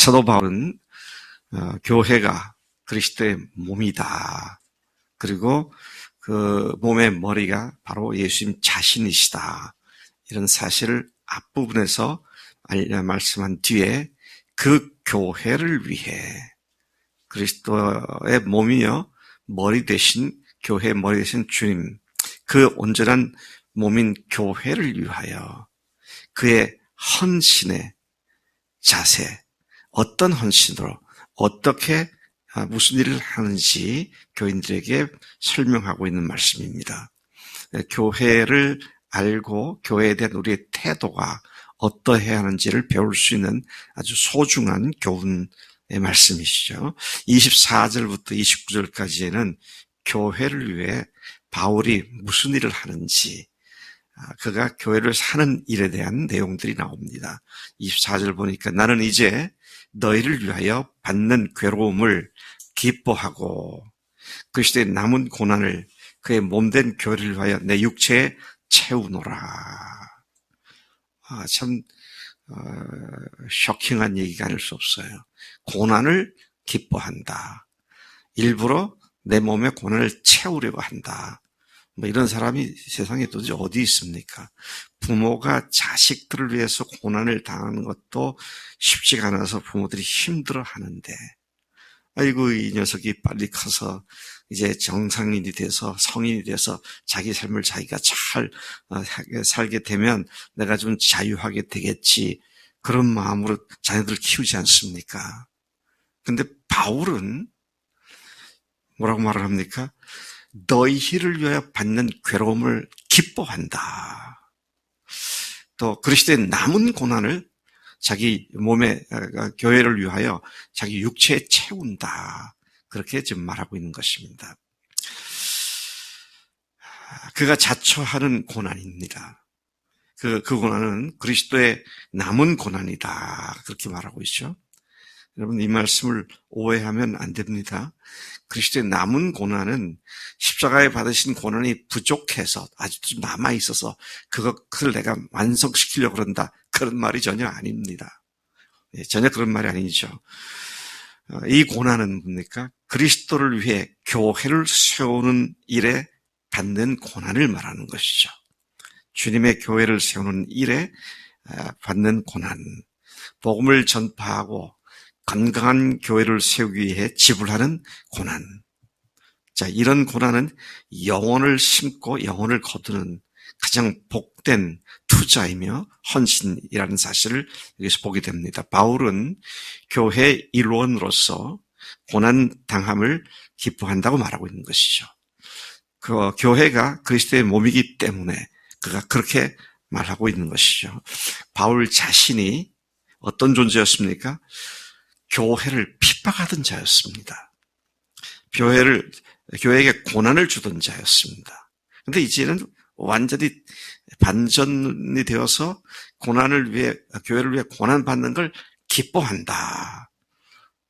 사도 바울은 교회가 그리스도의 몸이다. 그리고 그 몸의 머리가 바로 예수님 자신이시다. 이런 사실을 앞부분에서 말씀한 뒤에 그 교회를 위해 그리스도의 몸이요 머리 대신 교회의 머리 대신 주님, 그 온전한 몸인 교회를 위하여 그의 헌신의 자세, 어떤 헌신으로 어떻게 무슨 일을 하는지 교인들에게 설명하고 있는 말씀입니다. 교회를 알고 교회에 대한 우리의 태도가 어떠해야 하는지를 배울 수 있는 아주 소중한 교훈의 말씀이시죠. 24절부터 29절까지에는 교회를 위해 바울이 무슨 일을 하는지, 그가 교회를 사는 일에 대한 내용들이 나옵니다. 24절 보니까 나는 이제 너희를 위하여 받는 괴로움을 기뻐하고 그리스도의 남은 고난을 그의 몸된 교회를 위하여 내 육체에 채우노라. 참 쇼킹한 얘기가 아닐 수 없어요. 고난을 기뻐한다. 일부러 내 몸에 고난을 채우려고 한다. 이런 사람이 세상에 도대체 어디 있습니까? 부모가 자식들을 위해서 고난을 당하는 것도 쉽지가 않아서 부모들이 힘들어 하는데, 아이고, 이 녀석이 빨리 커서 이제 정상인이 돼서 성인이 돼서 자기 삶을 자기가 잘 살게 되면 내가 좀 자유하게 되겠지. 그런 마음으로 자녀들을 키우지 않습니까? 근데 바울은 뭐라고 말을 합니까? 너희를 위하여 받는 괴로움을 기뻐한다. 또 그리스도의 남은 고난을 자기 몸의 교회를 위하여 자기 육체에 채운다. 그렇게 지금 말하고 있는 것입니다. 그가 자처하는 고난입니다. 그 고난은 그리스도의 남은 고난이다. 그렇게 말하고 있죠. 여러분, 이 말씀을 오해하면 안 됩니다. 그리스도의 남은 고난은 십자가에 받으신 고난이 부족해서 아직도 좀 남아있어서 그걸 내가 완성시키려고 그런다. 그런 말이 전혀 아닙니다. 전혀 그런 말이 아니죠. 이 고난은 뭡니까? 그리스도를 위해 교회를 세우는 일에 받는 고난을 말하는 것이죠. 주님의 교회를 세우는 일에 받는 고난, 복음을 전파하고 건강한 교회를 세우기 위해 지불하는 고난. 자, 이런 고난은 영혼을 심고 영혼을 거두는 가장 복된 투자이며 헌신이라는 사실을 여기서 보게 됩니다. 바울은 교회 일원으로서 고난 당함을 기뻐한다고 말하고 있는 것이죠. 그 교회가 그리스도의 몸이기 때문에 그가 그렇게 말하고 있는 것이죠. 바울 자신이 어떤 존재였습니까? 교회를 핍박하던 자였습니다. 교회에게 고난을 주던 자였습니다. 그런데 이제는 완전히 반전이 되어서 고난을 위해, 교회를 위해 고난받는 걸 기뻐한다.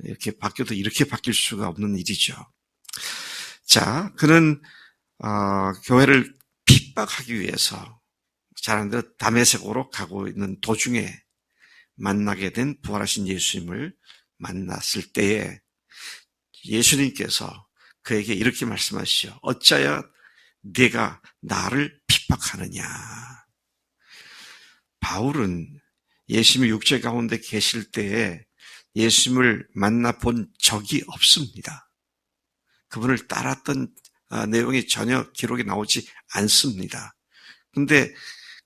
이렇게 바뀌어도 이렇게 바뀔 수가 없는 일이죠. 자, 그는 교회를 핍박하기 위해서 사람들은 다메섹으로 가고 있는 도중에 만나게 된 부활하신 예수님을 만났을 때에 예수님께서 그에게 이렇게 말씀하시죠. 어찌하여 네가 나를 핍박하느냐. 바울은 예수님이 육체 가운데 계실 때에 예수님을 만나본 적이 없습니다. 그분을 따랐던 내용이 전혀 기록에 나오지 않습니다. 근데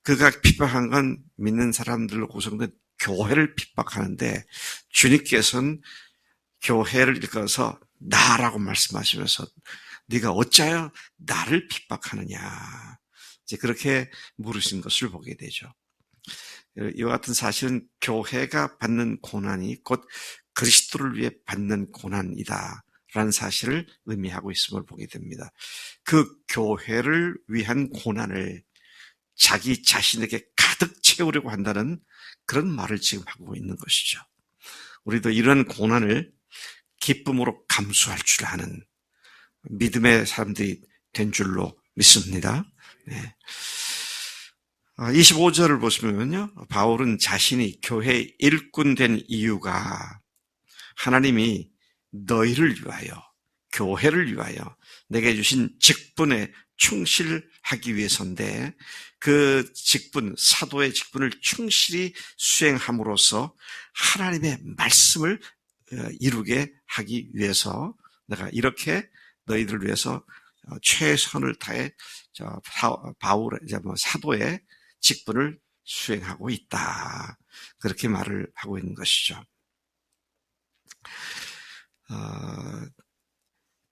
그가 핍박한 건 믿는 사람들로 구성된 교회를 핍박하는데 주님께서는 교회를 일컬어서 나라고 말씀하시면서 네가 어찌하여 나를 핍박하느냐. 이제 그렇게 물으신 것을 보게 되죠. 이와 같은 사실은 교회가 받는 고난이 곧 그리스도를 위해 받는 고난이다. 라는 사실을 의미하고 있음을 보게 됩니다. 그 교회를 위한 고난을 자기 자신에게 가득 채우려고 한다는 그런 말을 지금 하고 있는 것이죠. 우리도 이런 고난을 기쁨으로 감수할 줄 아는 믿음의 사람들이 된 줄로 믿습니다. 네. 25절을 보시면요. 바울은 자신이 교회의 일꾼 된 이유가 하나님이 너희를 위하여, 교회를 위하여 내게 주신 직분에 충실하기 위해서인데, 그 직분, 사도의 직분을 충실히 수행함으로써 하나님의 말씀을 이루게 하기 위해서 내가 이렇게 너희들을 위해서 최선을 다해 바울의, 사도의 직분을 수행하고 있다. 그렇게 말을 하고 있는 것이죠.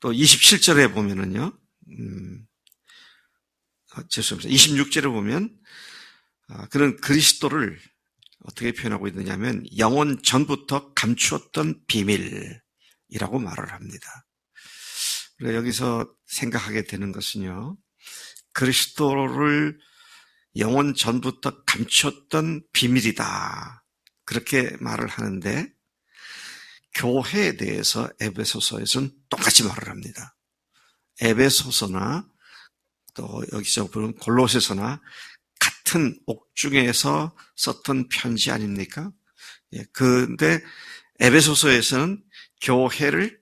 또 27절에 보면은요, 죄송합니다. 26절에 보면, 그런 그리스도를 어떻게 표현하고 있느냐면, 영원 전부터 감추었던 비밀이라고 말을 합니다. 그래서 여기서 생각하게 되는 것은요, 그리스도를 영원 전부터 감추었던 비밀이다. 그렇게 말을 하는데, 교회에 대해서 에베소서에서는 똑같이 말을 합니다. 에베소서나 또 여기서 보는 골로새서나 같은 옥중에서 썼던 편지 아닙니까? 그런데 에베소서에서는 교회를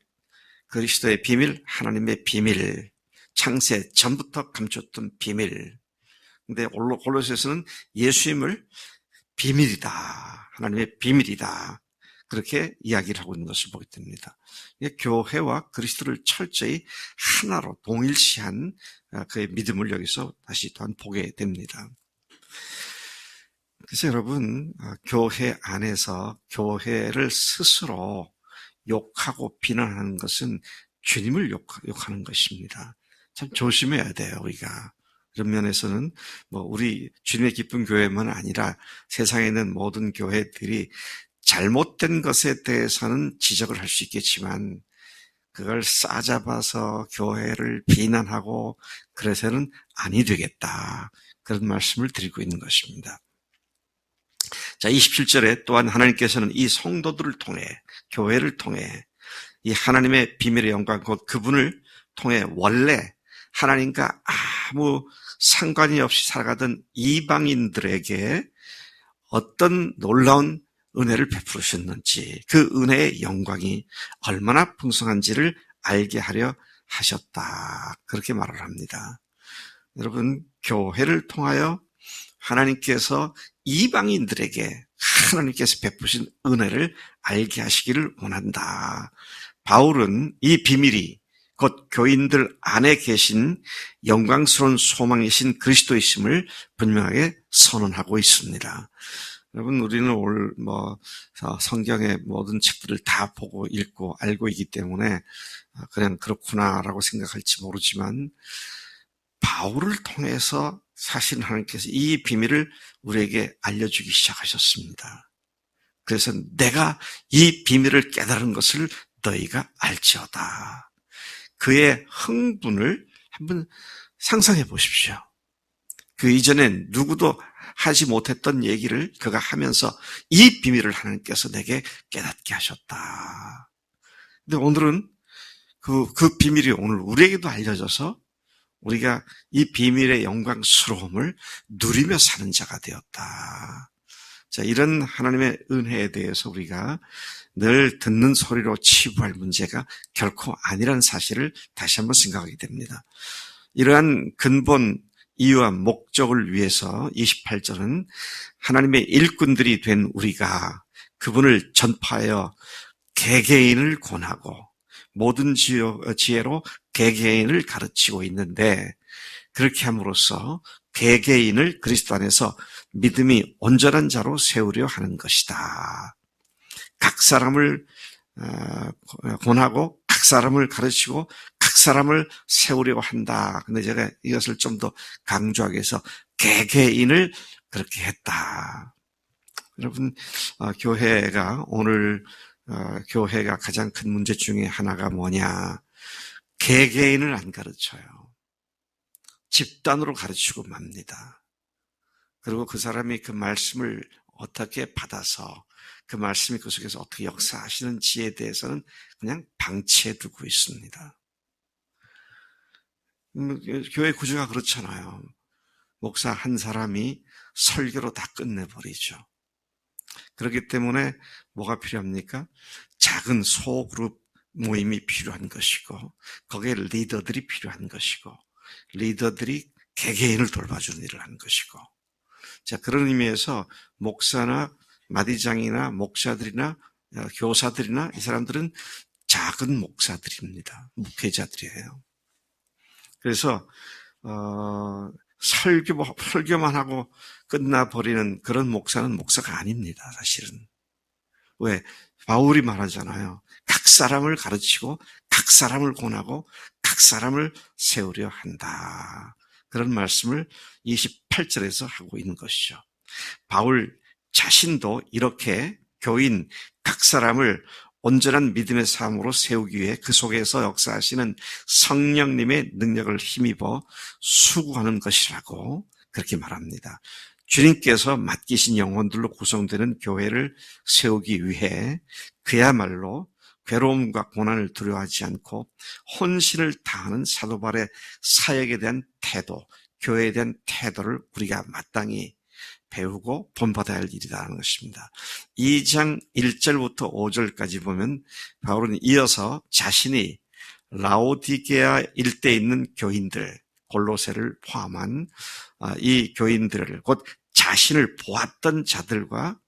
그리스도의 비밀, 하나님의 비밀, 창세 전부터 감췄던 비밀. 근데 골로새서는 예수님을 비밀이다. 하나님의 비밀이다. 그렇게 이야기를 하고 있는 것을 보게 됩니다. 교회와 그리스도를 철저히 하나로 동일시한 그의 믿음을 여기서 다시 또한 보게 됩니다. 그래서 여러분, 교회 안에서 교회를 스스로 욕하고 비난하는 것은 주님을 욕하는 것입니다. 참 조심해야 돼요, 우리가. 그런 면에서는 우리 주님의 기쁜 교회만 아니라 세상에 있는 모든 교회들이 잘못된 것에 대해서는 지적을 할 수 있겠지만 그걸 싸잡아서 교회를 비난하고 그래서는 아니 되겠다. 그런 말씀을 드리고 있는 것입니다. 자, 27절에 또한 하나님께서는 이 성도들을 통해, 교회를 통해 이 하나님의 비밀의 영광, 곧 그분을 통해 원래 하나님과 아무 상관이 없이 살아가던 이방인들에게 어떤 놀라운 은혜를 베푸셨는지, 그 은혜의 영광이 얼마나 풍성한지를 알게 하려 하셨다. 그렇게 말을 합니다. 여러분, 교회를 통하여 하나님께서 이방인들에게 하나님께서 베푸신 은혜를 알게 하시기를 원한다. 바울은 이 비밀이 곧 교인들 안에 계신 영광스러운 소망이신 그리스도이심을 분명하게 선언하고 있습니다. 여러분, 우리는 성경의 모든 책들을 다 보고 읽고 알고 있기 때문에 그냥 그렇구나라고 생각할지 모르지만 바울을 통해서 사실 하나님께서 이 비밀을 우리에게 알려주기 시작하셨습니다. 그래서 내가 이 비밀을 깨달은 것을 너희가 알지어다. 그의 흥분을 한번 상상해 보십시오. 그 이전엔 누구도 하지 못했던 얘기를 그가 하면서 이 비밀을 하나님께서 내게 깨닫게 하셨다. 근데 오늘은 그 비밀이 오늘 우리에게도 알려져서 우리가 이 비밀의 영광스러움을 누리며 사는 자가 되었다. 자, 이런 하나님의 은혜에 대해서 우리가 늘 듣는 소리로 치부할 문제가 결코 아니라는 사실을 다시 한번 생각하게 됩니다. 이러한 근본 이유와 목적을 위해서 28절은 하나님의 일꾼들이 된 우리가 그분을 전파하여 개개인을 권하고 모든 지혜로 개개인을 가르치고 있는데, 그렇게 함으로써 개개인을 그리스도 안에서 믿음이 온전한 자로 세우려 하는 것이다. 각 사람을 권하고 각 사람을 가르치고 각 사람을 세우려고 한다. 근데 제가 이것을 좀 더 강조하기 위해서 개개인을 그렇게 했다. 여러분, 교회가 오늘 교회가 가장 큰 문제 중에 하나가 뭐냐? 개개인을 안 가르쳐요. 집단으로 가르치고 맙니다. 그리고 그 사람이 그 말씀을 어떻게 받아서 그 말씀이 그 속에서 어떻게 역사하시는지에 대해서는 그냥 방치해 두고 있습니다. 교회 구조가 그렇잖아요. 목사 한 사람이 설교로 다 끝내버리죠. 그렇기 때문에 뭐가 필요합니까? 작은 소그룹 모임이 필요한 것이고, 거기에 리더들이 필요한 것이고, 리더들이 개개인을 돌봐주는 일을 하는 것이고, 자, 그런 의미에서 목사나 마디장이나 목사들이나 교사들이나 이 사람들은 작은 목사들입니다. 목회자들이에요. 그래서 설교만 하고 끝나버리는 그런 목사는 목사가 아닙니다. 사실은. 왜? 바울이 말하잖아요. 각 사람을 가르치고 각 사람을 권하고 각 사람을 세우려 한다. 그런 말씀을 28절에서 하고 있는 것이죠. 바울 자신도 이렇게 교인 각 사람을 온전한 믿음의 삶으로 세우기 위해 그 속에서 역사하시는 성령님의 능력을 힘입어 수고하는 것이라고 그렇게 말합니다. 주님께서 맡기신 영혼들로 구성되는 교회를 세우기 위해 그야말로 괴로움과 고난을 두려워하지 않고 혼신을 다하는 사도 바울의 사역에 대한 태도, 교회에 대한 태도를 우리가 마땅히 배우고 본받아야 할 일이라는 것입니다. 2장 1절부터 5절까지 보면 바울은 이어서 자신이 라오디게아 일대에 있는 교인들, 골로새를 포함한 이 교인들을, 곧 자신을 보았던 자들과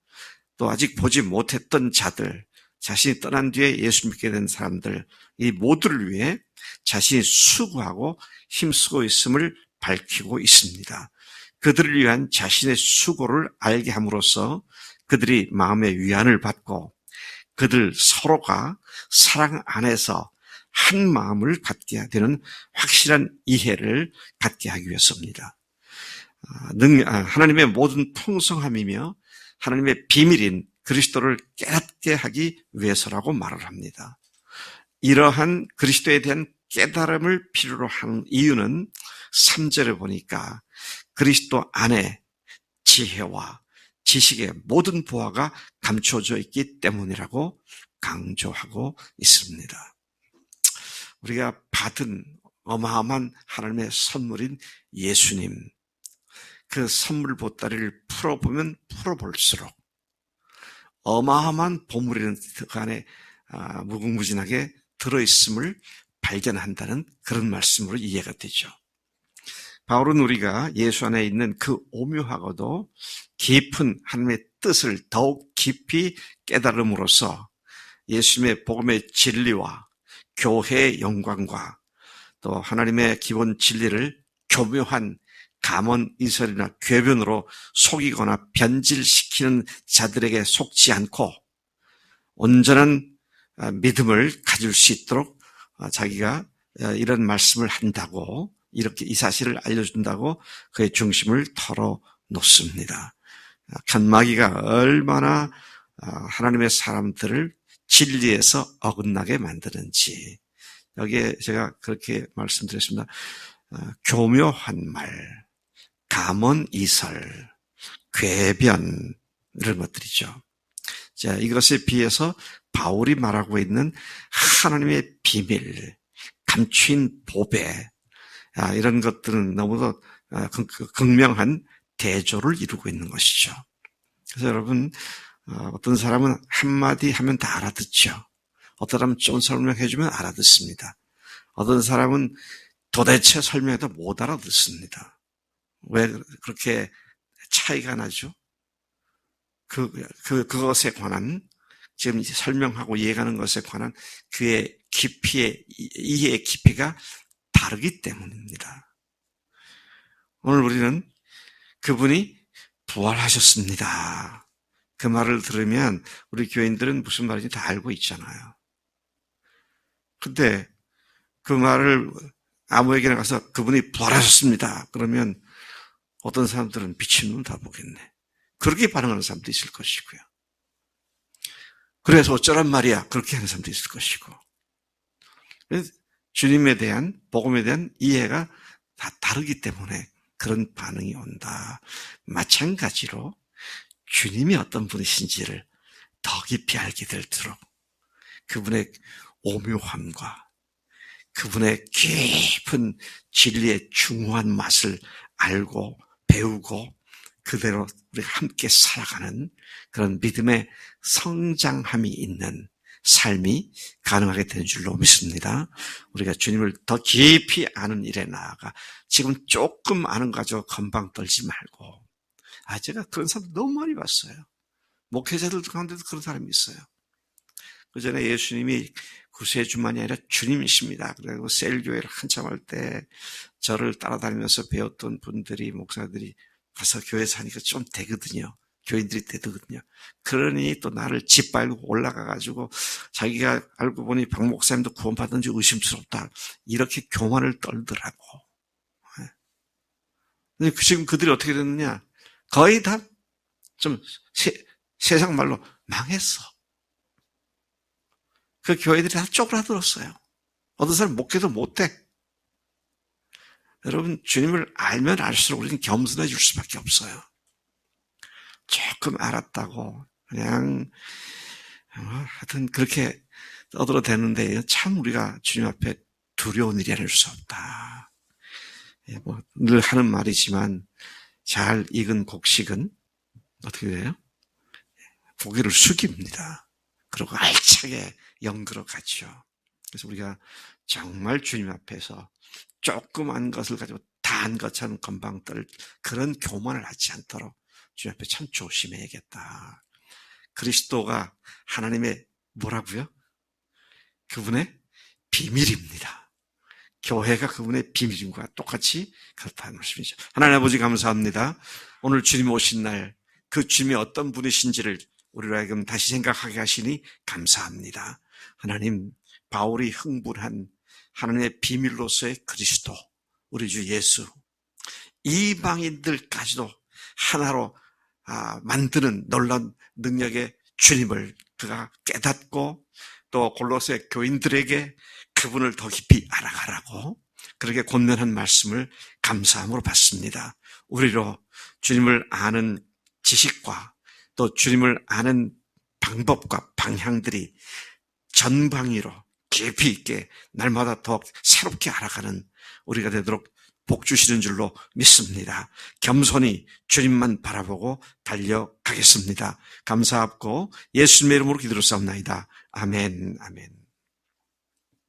또 아직 보지 못했던 자들, 자신이 떠난 뒤에 예수 믿게 된 사람들, 이 모두를 위해 자신이 수고하고 힘쓰고 있음을 밝히고 있습니다. 그들을 위한 자신의 수고를 알게 함으로써 그들이 마음의 위안을 받고 그들 서로가 사랑 안에서 한 마음을 갖게 되는 확실한 이해를 갖게 하기 위해서입니다. 하나님의 모든 풍성함이며 하나님의 비밀인 그리스도를 깨닫게 하기 위해서라고 말을 합니다. 이러한 그리스도에 대한 깨달음을 필요로 하는 이유는 3절에 보니까 그리스도 안에 지혜와 지식의 모든 보화가 감춰져 있기 때문이라고 강조하고 있습니다. 우리가 받은 어마어마한 하나님의 선물인 예수님, 그 선물 보따리를 풀어보면 풀어볼수록 어마어마한 보물이 그 안에 무궁무진하게 들어있음을 발견한다는 그런 말씀으로 이해가 되죠. 바울은 우리가 예수 안에 있는 그 오묘하고도 깊은 하나님의 뜻을 더욱 깊이 깨달음으로써 예수님의 복음의 진리와 교회의 영광과 또 하나님의 기본 진리를 교묘한 감언이설이나 궤변으로 속이거나 변질시키는 자들에게 속지 않고 온전한 믿음을 가질 수 있도록 자기가 이런 말씀을 한다고, 이렇게 이 사실을 알려준다고 그의 중심을 털어놓습니다. 칸마기가 얼마나 하나님의 사람들을 진리에서 어긋나게 만드는지, 여기에 제가 그렇게 말씀드렸습니다. 교묘한 말, 감언이설, 궤변, 이런 것들이죠. 자, 이것에 비해서 바울이 말하고 있는 하나님의 비밀, 감추인 보배, 이런 것들은 너무도 극명한 대조를 이루고 있는 것이죠. 그래서 여러분, 어떤 사람은 한마디 하면 다 알아듣죠. 어떤 사람은 좀 설명해주면 알아듣습니다. 어떤 사람은 도대체 설명해도 못 알아듣습니다. 왜 그렇게 차이가 나죠? 그것에 관한, 지금 설명하고 이해가는 것에 관한 그의 이해의 깊이가 다르기 때문입니다. 오늘 우리는 그분이 부활하셨습니다. 그 말을 들으면 우리 교인들은 무슨 말인지 다 알고 있잖아요. 근데 그 말을 아무에게나 가서 그분이 부활하셨습니다. 그러면 어떤 사람들은 미친놈 다 보겠네. 그렇게 반응하는 사람도 있을 것이고요. 그래서 어쩌란 말이야. 그렇게 하는 사람도 있을 것이고. 주님에 대한, 복음에 대한 이해가 다 다르기 때문에 그런 반응이 온다. 마찬가지로 주님이 어떤 분이신지를 더 깊이 알게 될수록 그분의 오묘함과 그분의 깊은 진리의 중후한 맛을 알고 배우고 그대로 우리가 함께 살아가는 그런 믿음의 성장함이 있는 삶이 가능하게 되는 줄로 믿습니다. 우리가 주님을 더 깊이 아는 일에 나아가 지금 조금 아는 거 가지고 건방 떨지 말고, 제가 그런 사람 너무 많이 봤어요. 목회자들 가운데도 그런 사람이 있어요. 그 전에 예수님이 구세주만이 아니라 주님이십니다. 그리고 셀교회를 한참 할 때 저를 따라다니면서 배웠던 분들이, 목사들이 가서 교회 사니까 좀 되거든요. 교인들이 되거든요. 그러니 또 나를 짓밟고 올라가가지고 자기가 알고 보니 박 목사님도 구원받은지 의심스럽다, 이렇게 교만을 떨더라고. 근데 지금 그들이 어떻게 됐느냐? 거의 다 좀 세상 말로 망했어. 그 교회들이 다 쪼그라들었어요. 어떤 사람 목회도 못해. 여러분, 주님을 알면 알수록 우리는 겸손해질 수밖에 없어요. 조금 알았다고 그냥 하여튼 그렇게 떠들어대는데 참 우리가 주님 앞에 두려운 일이 아닐 수 없다. 늘 하는 말이지만 잘 익은 곡식은 어떻게 돼요? 고개를 숙입니다. 그리고 알차게 연그러 가죠. 그래서 우리가 정말 주님 앞에서 조그만 것을 가지고 다한 것처럼 건방 떨 그런 교만을 하지 않도록 주님 앞에 참 조심해야겠다. 그리스도가 하나님의 뭐라고요? 그분의 비밀입니다. 교회가 그분의 비밀인 것과 똑같이 그렇다는 말씀이죠. 하나님 아버지 감사합니다. 오늘 주님 오신 날 그 주님이 어떤 분이신지를 우리로 하여금 다시 생각하게 하시니 감사합니다. 하나님, 바울이 흥분한 하나님의 비밀로서의 그리스도, 우리 주 예수, 이방인들까지도 하나로 만드는 놀라운 능력의 주님을 그가 깨닫고 또 골로새 교인들에게 그분을 더 깊이 알아가라고 그렇게 권면한 말씀을 감사함으로 받습니다. 우리로 주님을 아는 지식과 또 주님을 아는 방법과 방향들이 전방위로 깊이 있게 날마다 더 새롭게 알아가는 우리가 되도록 복 주시는 줄로 믿습니다. 겸손히 주님만 바라보고 달려가겠습니다. 감사하고 예수님의 이름으로 기도를 싸움나이다. 아멘, 아멘.